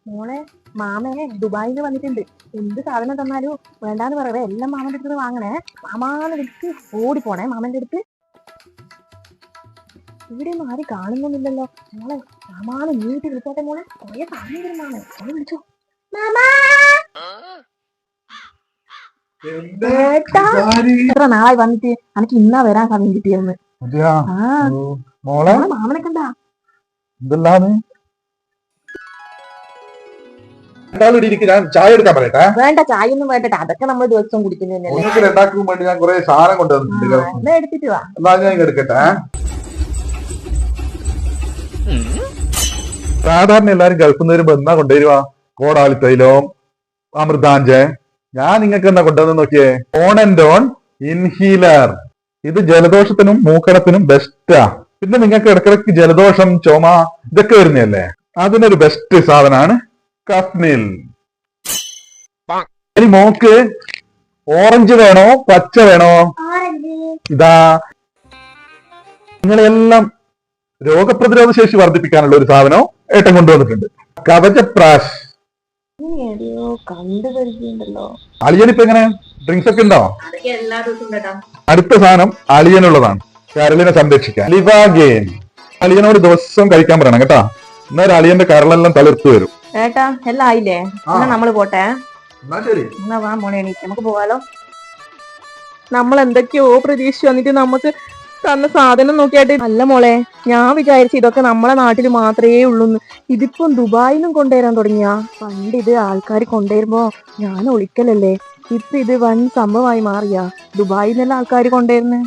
മോളെ മാമേ ദുബായിന്ന് വന്നിട്ടുണ്ട്. എന്ത് സാധനം തന്നാലും വേണ്ടാന്ന് പറയവേ, എല്ലാം മാമന്റെ അടുത്ത് വാങ്ങണേ. മാമാന്ന് വിളിച്ച് ഓടിപ്പോണേ മാമന്റെ അടുത്ത്. ഇവിടെ ഒന്നും ആരും കാണുന്നൊന്നുമില്ലല്ലോ. മോളെ മാമാന്ന് നീട്ടി വിളിച്ചോട്ടെ മോളെ. കൊറേ സമയം വരും മാമേ, മോളെ വിളിച്ചോ. എത്ര നാളായി വന്നിട്ട് എനിക്ക് ഇന്നാ വരാൻ സമയം കിട്ടിയെന്ന്. മാമനെ കണ്ടാ ചായ എടുക്കാൻ പറയട്ടെ. വേണ്ട, ചായ ഒന്നും വേണ്ട, അതൊക്കെ നമ്മൾ ദിവസം കുടിക്കുന്നതല്ലേ. ഞാൻ കുറെ സാധനം കൊണ്ടുവന്നിട്ടുണ്ടല്ലോ, എടുത്തിട്ട് വാ. ഞാൻ എടുക്കട്ടെ. സാധാരണ എല്ലാരും ഗൾഫിൽ നിന്ന് വരുമ്പോ എന്നാ കൊണ്ടുവരുവാ? കോടാലി തൈലവും അമൃതാഞ്ച്. ഞാൻ നിങ്ങൾക്ക് എന്നാ കൊണ്ടുവന്ന് നോക്കിയേ, ഓൺ ആൻഡ് ഓൺ ഇൻഹീലർ. ഇത് ജലദോഷത്തിനും മൂക്കടത്തിനും ബെസ്റ്റാ. പിന്നെ നിങ്ങൾക്ക് ഇടക്കിടക്ക് ജലദോഷം, ചുമ ഇതൊക്കെ വരുന്നതല്ലേ, അതിനൊരു ബെസ്റ്റ് സാധനമാണ് കഫ്നിൽ. ഇനി മോക്ക് ഓറഞ്ച് വേണോ പച്ച വേണോ? ഇതാ, നിങ്ങളെല്ലാം രോഗപ്രതിരോധ ശേഷി വർദ്ധിപ്പിക്കാനുള്ള ഒരു സാധനം ഏട്ടൻ കൊണ്ടുവന്നിട്ടുണ്ട്, കവചപ്രാശ്. അളിയനിപ്പോ എങ്ങനെ ഡ്രിങ്ക്സ് ഒക്കെ ഉണ്ടോ? അടുത്ത സാധനം അളിയനുള്ളതാണ്, കരളിനെ സംരക്ഷിക്കാൻ. ലിവാഗെയിൻ അളിയനോട് ദിവസം കഴിക്കാൻ പറയണം കേട്ടാ, എന്നാൽ അളിയന്റെ കരളെല്ലാം തളിർത്തു വരും. ഏട്ടാ എല്ലാം ആയില്ലേ? നമ്മള് പോട്ടെ. ശരി, എന്നാ വാ മോളെ, എണീക്ക് നമുക്ക് പോവാലോ. നമ്മൾ എന്തൊക്കെയോ പ്രതീക്ഷിച്ചു വന്നിട്ട് നമുക്ക് തന്ന സാധനം നോക്കിയായിട്ട്. അല്ല മോളെ, ഞാൻ വിചാരിച്ചു ഇതൊക്കെ നമ്മളെ നാട്ടിൽ മാത്രമേ ഉള്ളൂന്ന്. ഇതിപ്പം ദുബായിലും കൊണ്ടുവരാൻ തുടങ്ങിയ. പണ്ട് ഇത് ആൾക്കാർ കൊണ്ടുവരുമ്പോ ഞാൻ ഒളിക്കലല്ലേ, ഇപ്പൊ ഇത് വൻ സംഭവമായി മാറിയാ ദുബായിൽ നിന്നെല്ലാം ആൾക്കാർ കൊണ്ടുവരുന്നത്.